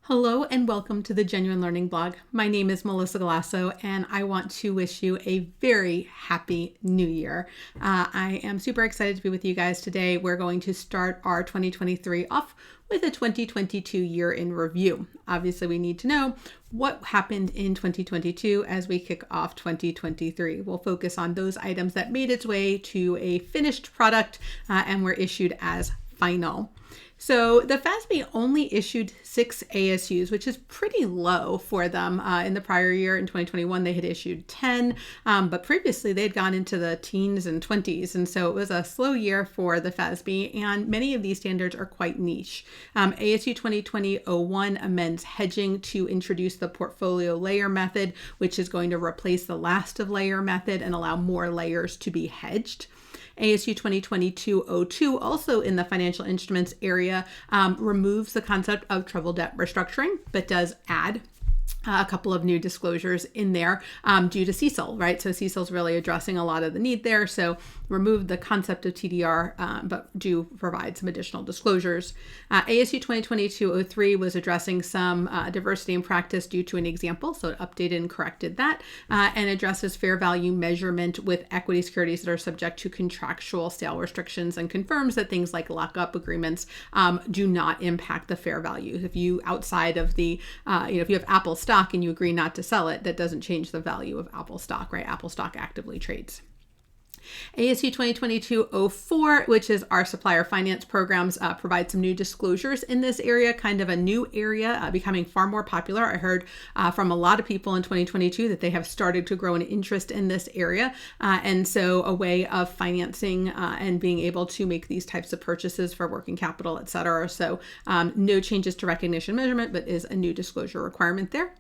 Hello and welcome to the Genuine Learning Blog. My name is Melissa Galasso and I want to wish you a very happy new year. I am super excited to be with you guys today. We're going to start our 2023 off with a 2022 year in review. Obviously, we need to know what happened in 2022 as we kick off 2023. We'll focus on those items that made its way to a finished product and were issued as final. So the FASB only issued 6 ASUs, which is pretty low for them. In the prior year, in 2021, they had issued 10, but previously they'd gone into the teens and 20s. And so it was a slow year for the FASB, and many of these standards are quite niche. ASU 2020-01 amends hedging to introduce the portfolio layer method, which is going to replace the last of layer method and allow more layers to be hedged. ASU 2022-02, also in the financial instruments area, removes the concept of trouble debt restructuring, but does add a couple of new disclosures in there due to CECL, right? So CECL is really addressing a lot of the need there. So remove the concept of TDR, but do provide some additional disclosures. ASU 2022-03 was addressing some diversity in practice due to an example. So it updated and corrected that and addresses fair value measurement with equity securities that are subject to contractual sale restrictions and confirms that things like lockup agreements do not impact the fair value. If you outside of the, if you have Apple stock and you agree not to sell it, that doesn't change the value of Apple stock, right? Apple stock actively trades. ASU 2022-04, which is our supplier finance programs, provides some new disclosures in this area, kind of a new area, becoming far more popular. I heard from a lot of people in 2022 that they have started to grow an interest in this area. And so a way of financing and being able to make these types of purchases for working capital, et cetera. So no changes to recognition measurement, but is a new disclosure requirement there.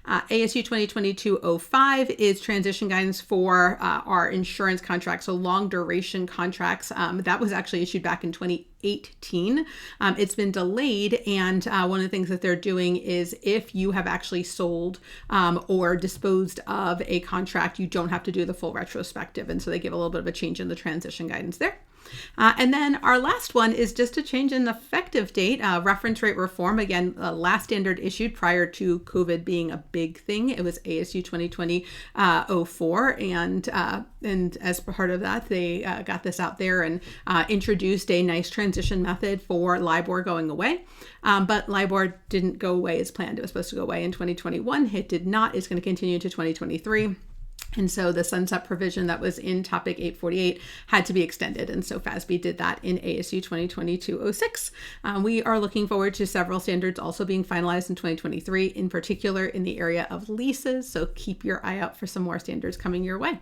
ASU 2022-05 is transition guidance for our insurance contracts, so long duration contracts. That was actually issued back in 2018. It's been delayed, and one of the things that they're doing is if you have actually sold or disposed of a contract, you don't have to do the full retrospective, and so they give a little bit of a change in the transition guidance there. And then our last one is just a change in the effective date, reference rate reform. Again, last standard issued prior to COVID being a big thing. It was ASU 2020-04. And as part of that, they got this out there and introduced a nice transition method for LIBOR going away. But LIBOR didn't go away as planned. It was supposed to go away in 2021. It did not. It's going to continue to 2023. And so the sunset provision that was in Topic 848 had to be extended. And so FASB did that in ASU 2022-06. We are looking forward to several standards also being finalized in 2023, in particular in the area of leases. So keep your eye out for some more standards coming your way.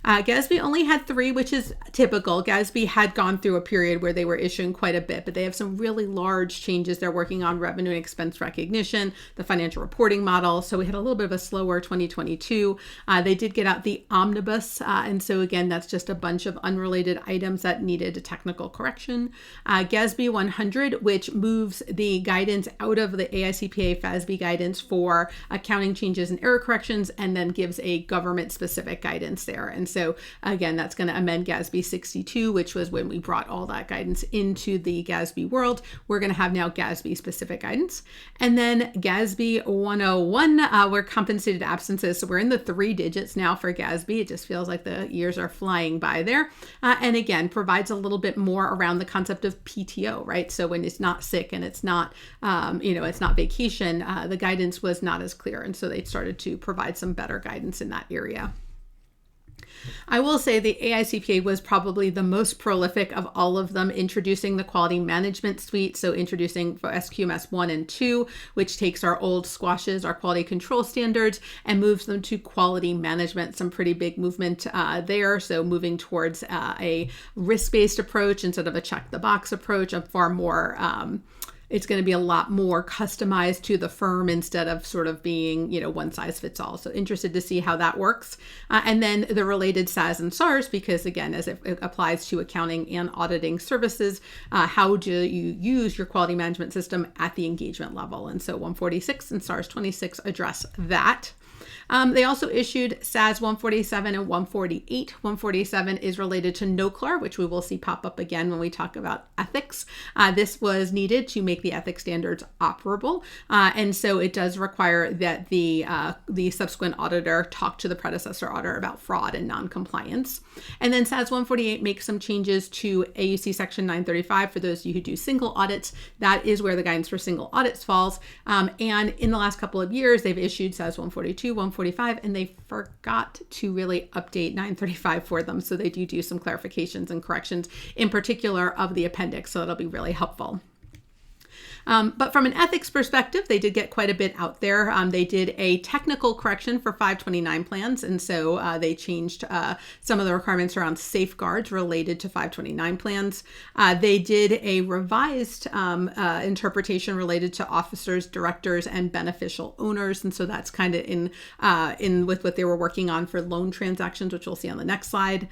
GASB only had 3, which is typical. GASB had gone through a period where they were issuing quite a bit, but they have some really large changes. They're working on revenue and expense recognition, the financial reporting model. So we had a little bit of a slower 2022. They did get out the omnibus. And so again, that's just a bunch of unrelated items that needed a technical correction. GASB 100, which moves the guidance out of the AICPA FASB guidance for accounting changes and error corrections, and then gives a government specific guidance there. And so again, that's going to amend GASB 62, which was when we brought all that guidance into the GASB world. We're going to have now GASB specific guidance. And then GASB 101, we're compensated absences. So we're in the 3 digits now for GASB. It just feels like the years are flying by there. And again, provides a little bit more around the concept of PTO, right? So when it's not sick and it's not, it's not vacation, the guidance was not as clear. And so they started to provide some better guidance in that area. I will say the AICPA was probably the most prolific of all of them, introducing the quality management suite. So introducing for SQMS 1 and 2, which takes our old squashes, our quality control standards, and moves them to quality management. Some pretty big movement there. So moving towards a risk-based approach instead of a check-the-box approach, a far more it's going to be a lot more customized to the firm instead of sort of being, one size fits all. So interested to see how that works. And then the related SAS and SARs, because again, as it applies to accounting and auditing services, how do you use your quality management system at the engagement level? And so 146 and SARS 26 address that. They also issued SAS 147 and 148. 147 is related to NOCLAR, which we will see pop up again when we talk about ethics. This was needed to make the ethics standards operable, and so it does require that the subsequent auditor talk to the predecessor auditor about fraud and non-compliance. And then SAS 148 makes some changes to AUC Section 935 for those of you who do single audits. That is where the guidance for single audits falls. And in the last couple of years, they've issued SAS 142, 145, and they forgot to really update 935 for them. So they do some clarifications and corrections, in particular of the appendix. So that'll be really helpful. But from an ethics perspective, they did get quite a bit out there. They did a technical correction for 529 plans, and so they changed some of the requirements around safeguards related to 529 plans. They did a revised interpretation related to officers, directors, and beneficial owners, and so that's kind of in with what they were working on for loan transactions, which we'll see on the next slide.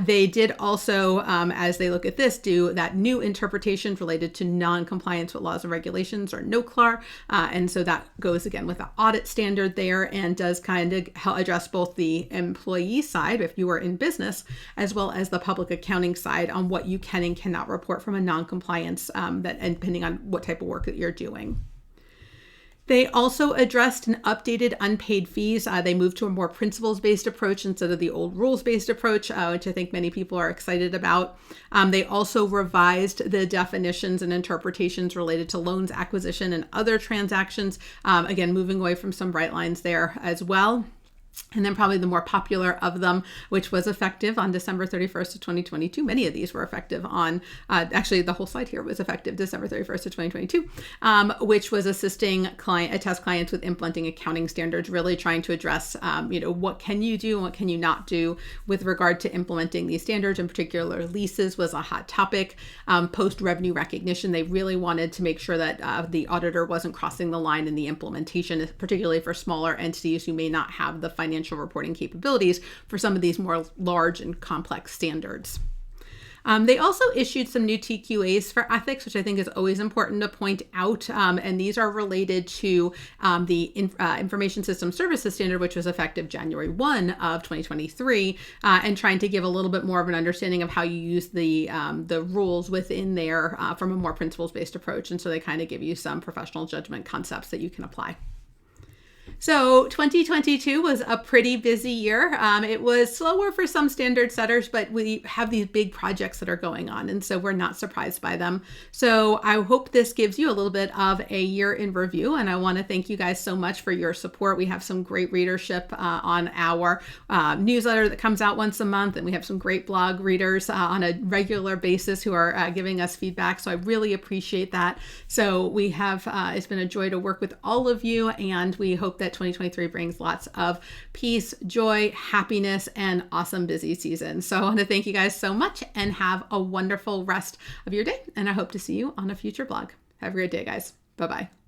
They did also, as they look at this, do that new interpretation related to non-compliance with laws and regulations, or NOCLAR, and so that goes again with the audit standard there, and does kind of address both the employee side, if you are in business, as well as the public accounting side on what you can and cannot report from a non-compliance, and depending on what type of work that you're doing. They also addressed and updated unpaid fees. They moved to a more principles-based approach instead of the old rules-based approach, which I think many people are excited about. They also revised the definitions and interpretations related to loans, acquisition, and other transactions. Again, moving away from some bright lines there as well. And then probably the more popular of them, which was effective on December 31st of 2022. Many of these were effective on, actually the whole slide here was effective December 31st of 2022, which was assisting attest clients with implementing accounting standards, really trying to address, what can you do and what can you not do with regard to implementing these standards. In particular, leases was a hot topic. Post revenue recognition, they really wanted to make sure that the auditor wasn't crossing the line in the implementation, particularly for smaller entities who may not have the financial reporting capabilities for some of these more large and complex standards. They also issued some new TQAs for ethics, which I think is always important to point out. And these are related to the Information System Services Standard, which was effective January 1 of 2023, and trying to give a little bit more of an understanding of how you use the rules within there from a more principles-based approach. And so they kind of give you some professional judgment concepts that you can apply. So 2022 was a pretty busy year. It was slower for some standard setters, but we have these big projects that are going on, and so we're not surprised by them. So I hope this gives you a little bit of a year in review, and I want to thank you guys so much for your support. We have some great readership on our newsletter that comes out once a month, and we have some great blog readers on a regular basis who are giving us feedback, so I really appreciate that. So we have, it's been a joy to work with all of you, and we hope that 2023 brings lots of peace, joy, happiness, and awesome busy season. So I want to thank you guys so much and have a wonderful rest of your day. And I hope to see you on a future blog. Have a great day, guys. Bye-bye.